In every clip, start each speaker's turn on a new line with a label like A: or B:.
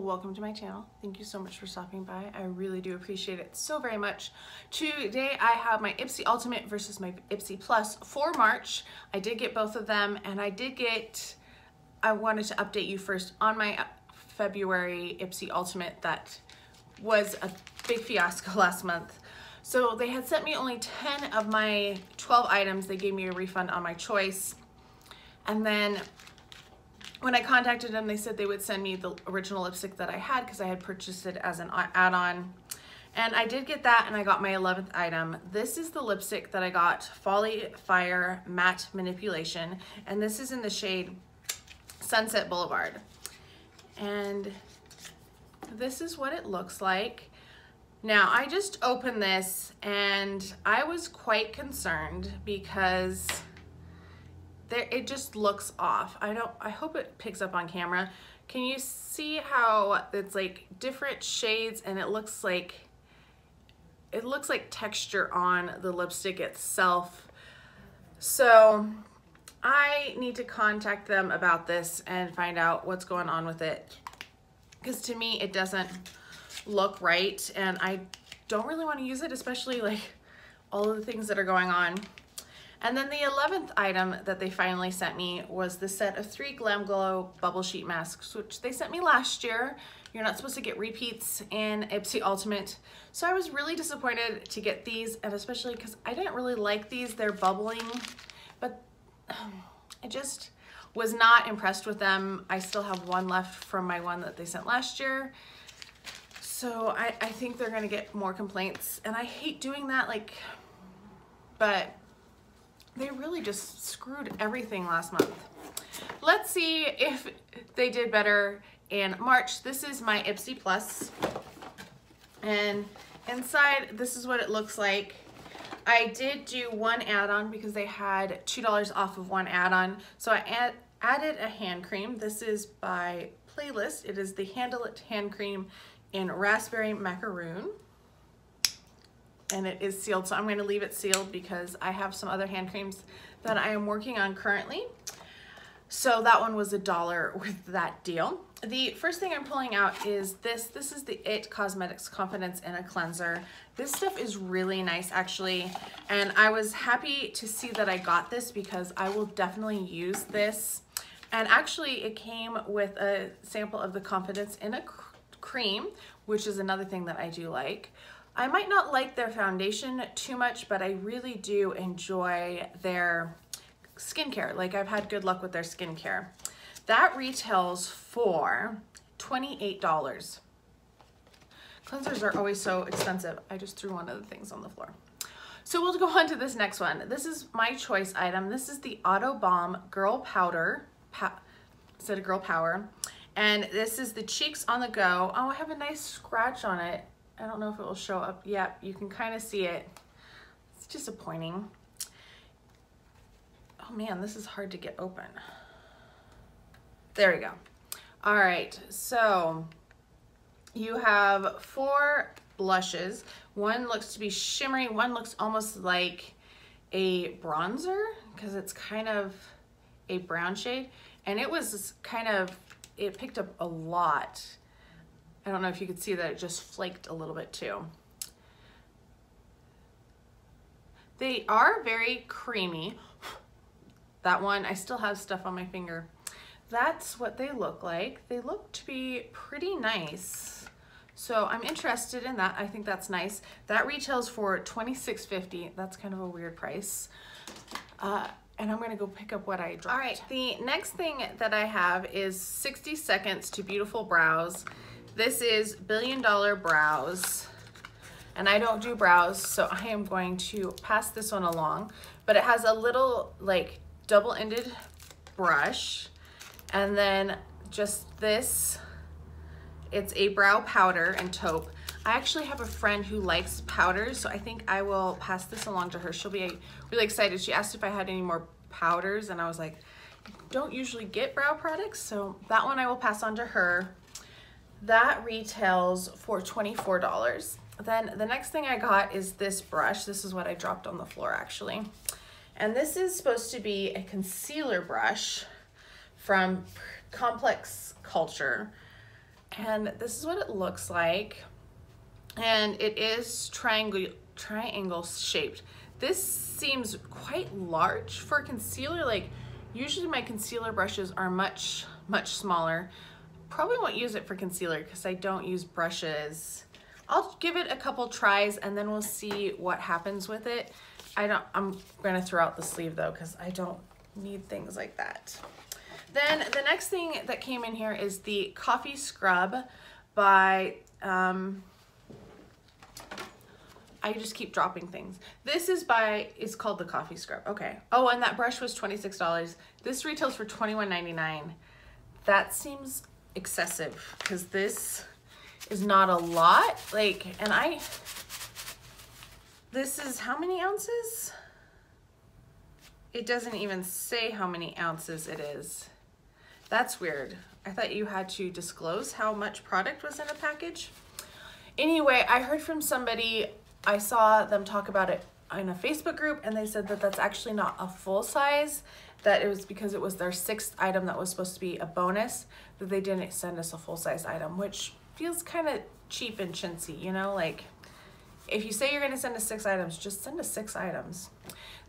A: welcome to my channel. Thank you so much for stopping by. I really do appreciate it so very much. Today I have my Ipsy Ultimate versus my Ipsy Plus for March. I did get both of them, and I wanted to update you first on my February Ipsy Ultimate that was a big fiasco last month. So they had sent me only 10 of my 12 items. They gave me a refund on my choice. And then when I contacted them, they said they would send me the original lipstick that I had because I had purchased it as an add-on. And I did get that, and I got my 11th item. This is the lipstick that I got, Folly Fire Matte Manipulation. And this is in the shade Sunset Boulevard. And this is what it looks like. Now, I just opened this, and I was quite concerned because it just looks off. I hope it picks up on camera. Can you see how it's like different shades, and it looks like texture on the lipstick itself. So I need to contact them about this and find out what's going on with it, because to me it doesn't look right, and I don't really want to use it, especially like all of the things that are going on. And then the 11th item that they finally sent me was the set of 3 Glam Glow Bubble Sheet Masks, which they sent me last year. You're not supposed to get repeats in Ipsy Ultimate. So I was really disappointed to get these, and especially because I didn't really like these. They're bubbling, but I just was not impressed with them. I still have one left from my one that they sent last year. So I think they're gonna get more complaints, and I hate doing that, but they really just screwed everything last month. Let's see if they did better in March. This is my Ipsy Plus, and inside this is what it looks like. I did do one add-on because they had $2 off of one add-on, so I added a hand cream. This is by Playlist. It is the Handle It hand cream in Raspberry Macaroon, and it is sealed, so I'm going to leave it sealed because I have some other hand creams that I am working on currently. So that one was $1 with that deal. The first thing I'm pulling out is this. This is the IT Cosmetics Confidence in a Cleanser. This stuff is really nice, actually, and I was happy to see that I got this because I will definitely use this. And actually, it came with a sample of the Confidence in a Cream, which is another thing that I do like. I might not like their foundation too much, but I really do enjoy their skincare. Like, I've had good luck with their skincare. That retails for $28. Cleansers are always so expensive. I just threw one of the things on the floor. So we'll go on to this next one. This is my choice item. This is the Auto Balm Girl Powder, instead of Girl Power. And this is the Cheeks on the Go. Oh, I have a nice scratch on it. I don't know if it will show up. Yep, you can kind of see it. It's disappointing. Oh man, this is hard to get open. There we go. All right, so you have 4 blushes. One looks to be shimmery. One looks almost like a bronzer because it's kind of a brown shade. And it was it picked up a lot. I don't know if you could see that it just flaked a little bit too. They are very creamy. That one, I still have stuff on my finger. That's what they look like. They look to be pretty nice. So I'm interested in that. I think that's nice. That retails for $26.50. That's kind of a weird price. And I'm gonna go pick up what I dropped. All right, the next thing that I have is 60 Seconds to Beautiful Brows. This is Billion Dollar Brows, and I don't do brows, so I am going to pass this one along, but it has a little like double-ended brush, and then just this, it's a brow powder and taupe. I actually have a friend who likes powders, so I think I will pass this along to her. She'll be really excited. She asked if I had any more powders, and I was like, I don't usually get brow products, so that one I will pass on to her. That retails for $24. Then the next thing I got is this brush. This is what I dropped on the floor, actually. And this is supposed to be a concealer brush from Complex Culture. And this is what it looks like. And it is triangle shaped. This seems quite large for concealer. Like usually my concealer brushes are much smaller. Probably won't use it for concealer because I don't use brushes. I'll give it a couple tries and then we'll see what happens with it. I'm gonna throw out the sleeve though because I don't need things like that. Then the next thing that came in here is the Coffee Scrub by, I just keep dropping things. This is it's called the Coffee Scrub. Okay. Oh, and that brush was $26. This retails for $21.99. That seems excessive because this is not a lot. Like, and this is how many ounces? It doesn't even say how many ounces it is. That's weird. I thought you had to disclose how much product was in a package. Anyway, I heard from somebody, I saw them talk about it in a Facebook group, and they said that that's actually not a full size, that it was because it was their 6th item that was supposed to be a bonus, that they didn't send us a full size item, which feels kind of cheap and chintzy, you know, like if you say you're gonna send us 6 items, just send us 6 items.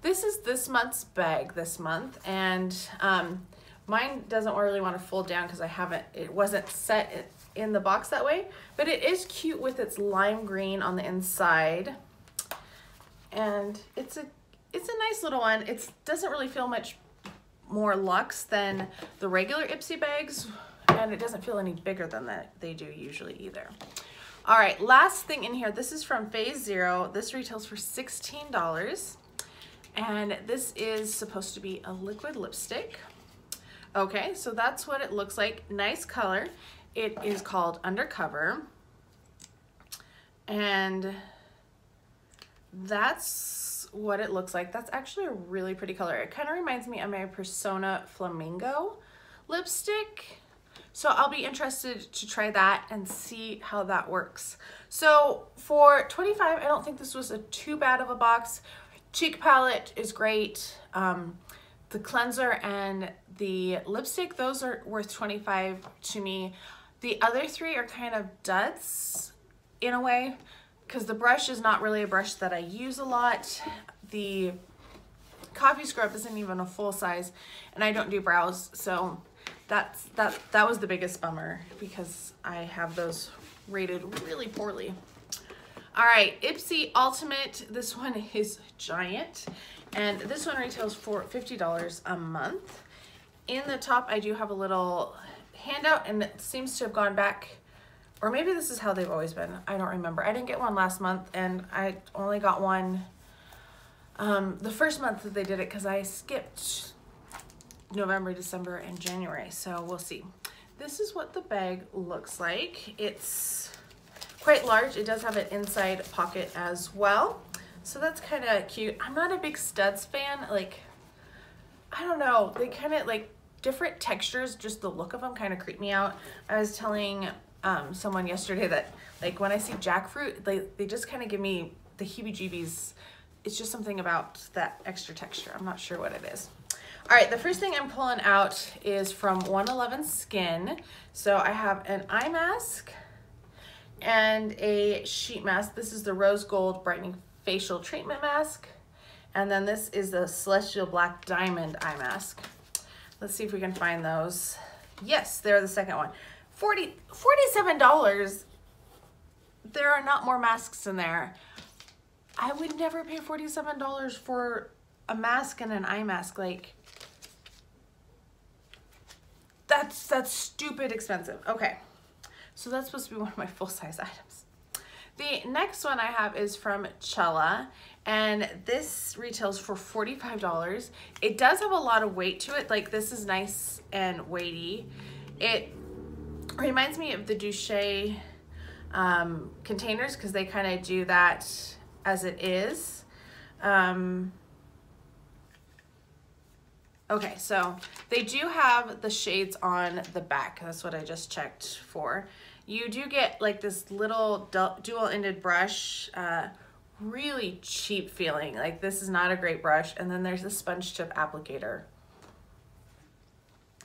A: This is this month's bag this month, and mine doesn't really want to fold down because it wasn't set in the box that way, but it is cute with its lime green on the inside. And it's a nice little one. It doesn't really feel much more luxe than the regular Ipsy bags, and it doesn't feel any bigger than that they do usually either. All right, last thing in here, this is from Phase Zero. This retails for $16, and this is supposed to be a liquid lipstick. Okay, so that's what it looks like. Nice color. It is called Undercover, and that's what it looks like. That's actually a really pretty color. It kind of reminds me of my Persona Flamingo lipstick. So I'll be interested to try that and see how that works. So for $25, I don't think this was too bad of a box. Cheek palette is great. The cleanser and the lipstick, those are worth $25 to me. The other 3 are kind of duds in a way, because the brush is not really a brush that I use a lot. The Coffee Scrub isn't even a full size, and I don't do brows, so that was the biggest bummer because I have those rated really poorly. All right, Ipsy Ultimate. This one is giant, and this one retails for $50 a month. In the top, I do have a little handout, and it seems to have gone back, or maybe this is how they've always been. I don't remember. I didn't get one last month, and I only got one the first month that they did it because I skipped November, December, and January, so we'll see. This is what the bag looks like. It's quite large. It does have an inside pocket as well, so that's kind of cute. I'm not a big studs fan. Like, I don't know, they kind of like different textures, just the look of them kind of creep me out. I was telling someone yesterday that like when I see jackfruit, they just kind of give me the heebie-jeebies. It's just something about that extra texture. I'm not sure what it is. All right, the first thing I'm pulling out is from 111 Skin. So I have an eye mask and a sheet mask. This is the Rose Gold Brightening Facial Treatment Mask. And then this is the Celestial Black Diamond Eye Mask. Let's see if we can find those. Yes, they're the second one. $47. There are not more masks in there. I would never pay $47 for a mask and an eye mask. Like, that's stupid expensive. Okay, so that's supposed to be one of my full-size items. The next one I have is from Chella, and this retails for $45. It does have a lot of weight to it. Like, this is nice and weighty. It reminds me of the Douche containers because they kind of do that as it is. Okay, so they do have the shades on the back. That's what I just checked for. You do get like this little dual-ended brush, really cheap feeling. Like, this is not a great brush. And then there's a sponge tip applicator.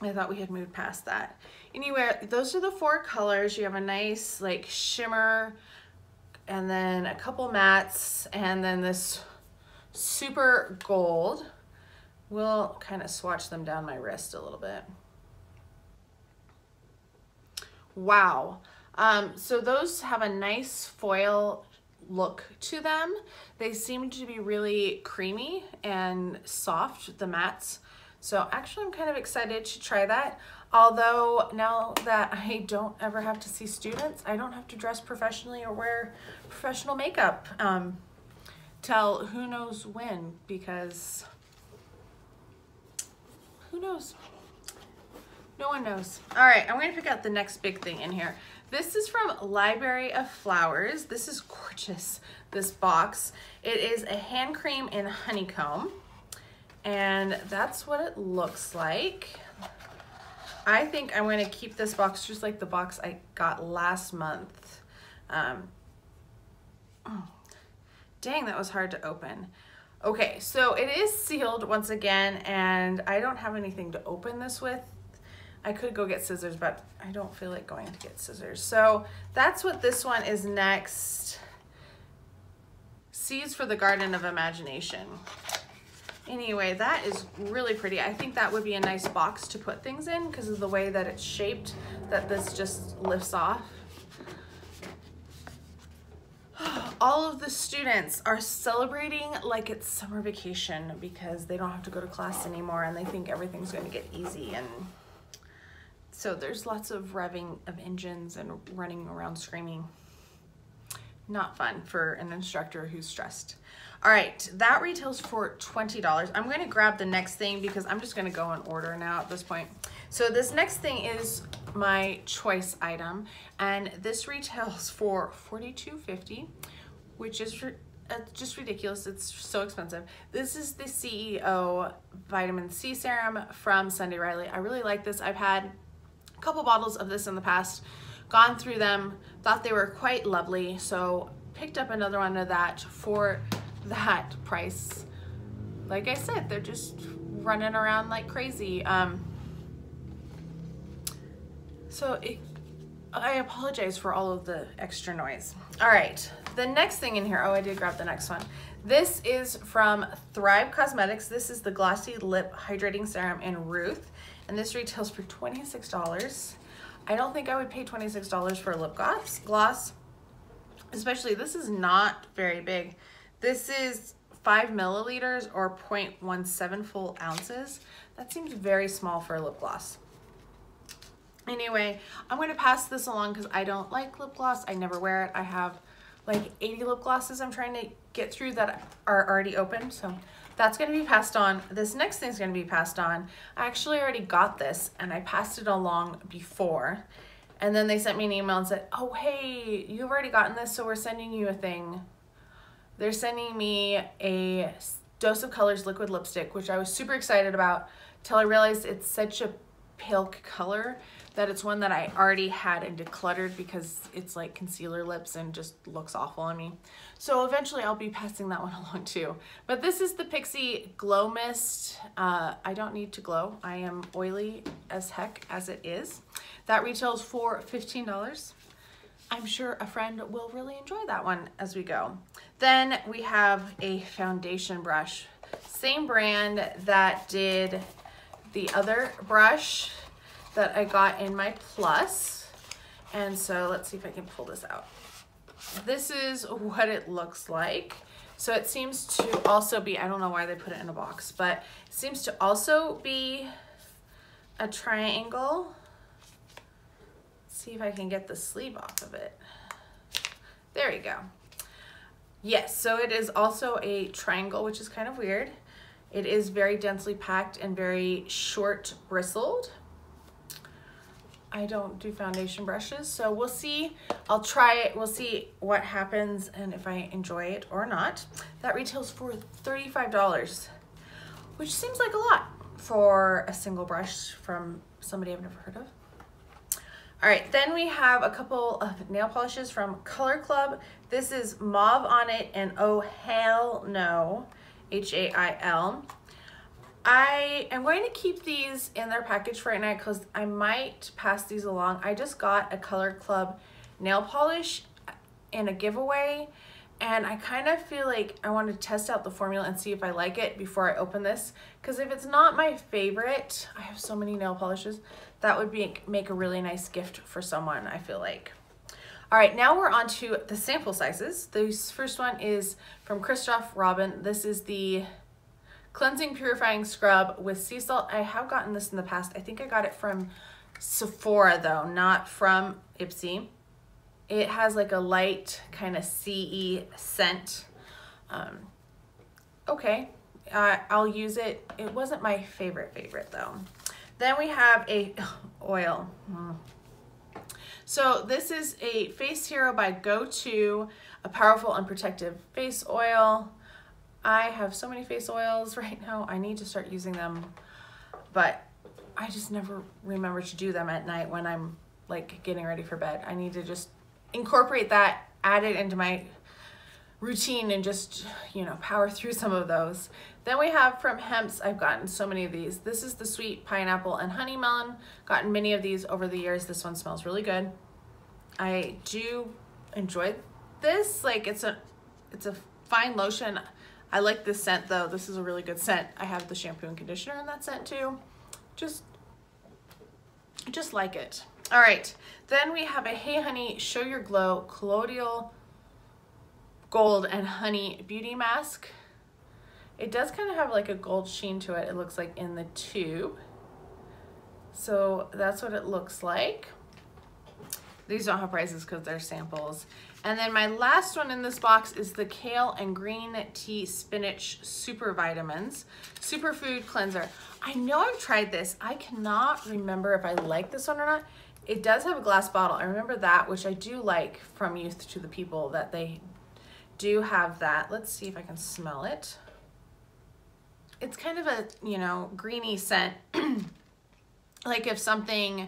A: I thought we had moved past that. Anyway, those are the 4 colors. You have a nice like shimmer, and then a couple mattes, and then this super gold. We'll kind of swatch them down my wrist a little bit. Wow. So those have a nice foil look to them. They seem to be really creamy and soft, the mattes. So actually I'm kind of excited to try that. Although now that I don't ever have to see students, I don't have to dress professionally or wear professional makeup till who knows when, because who knows? No one knows. All right, I'm gonna pick out the next big thing in here. This is from Library of Flowers. This is gorgeous, this box. It is a hand cream in honeycomb, and that's what it looks like. I think I'm gonna keep this box just like the box I got last month. Dang, that was hard to open. Okay, so it is sealed once again, and I don't have anything to open this with. I could go get scissors, but I don't feel like going to get scissors. So that's what this one is next. Seeds for the Garden of Imagination. Anyway, that is really pretty. I think that would be a nice box to put things in because of the way that it's shaped, that this just lifts off. All of the students are celebrating like it's summer vacation because they don't have to go to class anymore, and they think everything's going to get easy. And so there's lots of revving of engines and running around screaming. Not fun for an instructor who's stressed. All right, that retails for $20. I'm gonna grab the next thing because I'm just gonna go in order now at this point. So this next thing is my choice item, and this retails for $42.50, which is just ridiculous. It's so expensive. This is the CEO Vitamin C Serum from Sunday Riley. I really like this. I've had a couple bottles of this in the past, gone through them, thought they were quite lovely, so picked up another one of that for that price. Like I said, they're just running around like crazy. I apologize for all of the extra noise. All right, the next thing in here, oh, I did grab the next one. This is from Thrive Cosmetics. This is the Glossy Lip Hydrating Serum in Ruth, and this retails for $26. I don't think I would pay $26 for a lip gloss, especially this is not very big. This is 5 milliliters or 0.17 full ounces. That seems very small for a lip gloss. Anyway, I'm going to pass this along because I don't like lip gloss. I never wear it. I have like 80 lip glosses I'm trying to get through that are already open, so that's going to be passed on. This next thing is going to be passed on. I actually already got this and I passed it along before, and then they sent me an email and said, oh hey, you've already gotten this, so we're sending you a thing. They're sending me a Dose of Colors liquid lipstick, which I was super excited about till I realized it's such a pale color that it's one that I already had and decluttered because it's like concealer lips and just looks awful on me. So eventually I'll be passing that one along too. But this is the Pixi Glow Mist. I don't need to glow. I am oily as heck as it is. That retails for $15. I'm sure a friend will really enjoy that one as we go. Then we have a foundation brush. Same brand that did the other brush that I got in my Plus. And so let's see if I can pull this out. This is what it looks like. So it seems to also be, I don't know why they put it in a box, but it seems to also be a triangle. Let's see if I can get the sleeve off of it. There you go. Yes, so it is also a triangle, which is kind of weird. It is very densely packed and very short bristled. I don't do foundation brushes, so we'll see. I'll try it. We'll see what happens and if I enjoy it or not. That retails for $35, which seems like a lot for a single brush from somebody I've never heard of. All right, then we have a couple of nail polishes from Color Club. This is Mauve on it and Oh Hell No, H-A-I-L. I am going to keep these in their package for right now because I might pass these along. I just got a Color Club nail polish in a giveaway, and I kind of feel like I want to test out the formula and see if I like it before I open this, because if it's not my favorite, I have so many nail polishes, that would make a really nice gift for someone, I feel like. All right, now we're on to the sample sizes. This first one is from Christoph Robin. This is the Cleansing Purifying Scrub with Sea Salt. I have gotten this in the past. I think I got it from Sephora though, not from Ipsy. It has like a light kind of sea scent. Okay, I'll use it. It wasn't my favorite though. Then we have a oil. So this is a Face Hero by Go-To, a powerful and protective face oil. I have so many face oils right now. I need to start using them, but I just never remember to do them at night when I'm like getting ready for bed. I need to just incorporate that, add it into my routine, and just, you know, power through some of those. Then we have from Hemp's, I've gotten so many of these. This is the Sweet Pineapple and Honey Melon. Gotten many of these over the years. This one smells really good. I do enjoy this. Like it's a fine lotion. I like this scent though. This is a really good scent. I have the shampoo and conditioner in that scent too. Just like it. All right, then we have a Hey Honey Show Your Glow Colloidal Gold and Honey Beauty Mask. It does kind of have like a gold sheen to it, it looks like, in the tube. So that's what it looks like. These don't have prices because they're samples. And then my last one in this box is the Kale and Green Tea Spinach Super Vitamins Superfood Cleanser. I know I've tried this. I cannot remember if I like this one or not. It does have a glass bottle. I remember that, which I do like from Youth to the People, that they do have that. Let's see if I can smell it. It's kind of a, you know, greeny scent. Like if something,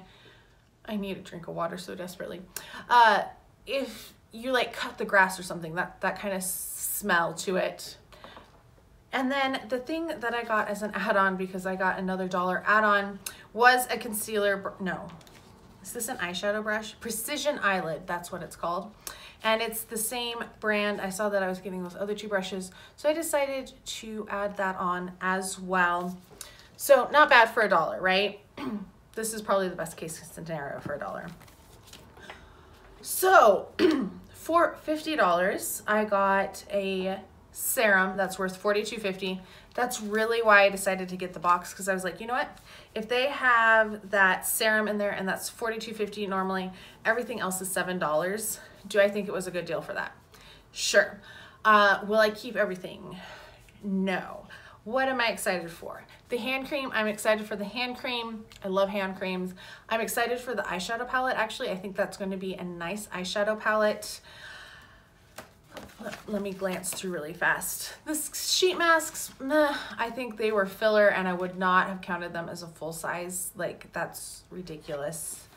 A: I need a drink of water so desperately. If you like cut the grass or something, that kind of smell to it. And then the thing that I got as an add-on, because I got another $1 add-on, was a concealer, no, is this an eyeshadow brush? Precision Eyelid, that's what it's called. And it's the same brand. I saw that I was getting those other two brushes, so I decided to add that on as well. So not bad for $1, right? This is probably the best case scenario for $1. So for $50, I got a serum that's worth $42.50. That's really why I decided to get the box, because I was like, you know what? If they have that serum in there and that's $42.50 normally, everything else is $7. Do I think it was a good deal for that? Sure. Will I keep everything? No. What am I excited for? The hand cream, I'm excited for the hand cream. I love hand creams. I'm excited for the eyeshadow palette. Actually, I think that's going to be a nice eyeshadow palette. Let me glance through really fast. The sheet masks, I think they were filler, and I would not have counted them as a full size. Like, that's ridiculous.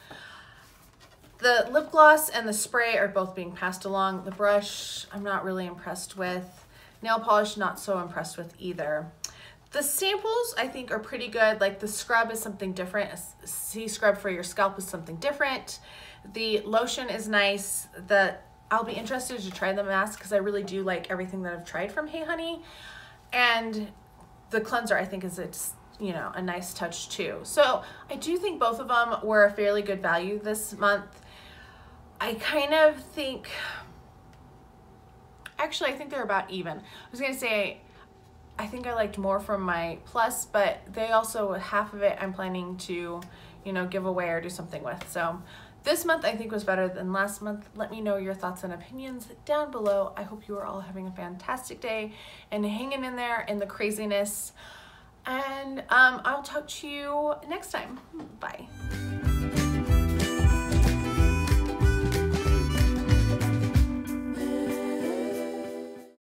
A: The lip gloss and the spray are both being passed along. The brush, I'm not really impressed with. Nail polish, not so impressed with either. The samples, I think, are pretty good. Like the scrub is something different. A sea scrub for your scalp is something different. The lotion is nice. I'll be interested to try the mask because I really do like everything that I've tried from Hey Honey. And the cleanser, I think, is you know, a nice touch too. So I do think both of them were a fairly good value this month. I kind of think, actually, I think they're about even. I was gonna say, I think I liked more from my Plus, but they also, half of it I'm planning to, you know, give away or do something with. So this month I think was better than last month. Let me know your thoughts and opinions down below. I hope you are all having a fantastic day and hanging in there in the craziness. And I'll talk to you next time. Bye.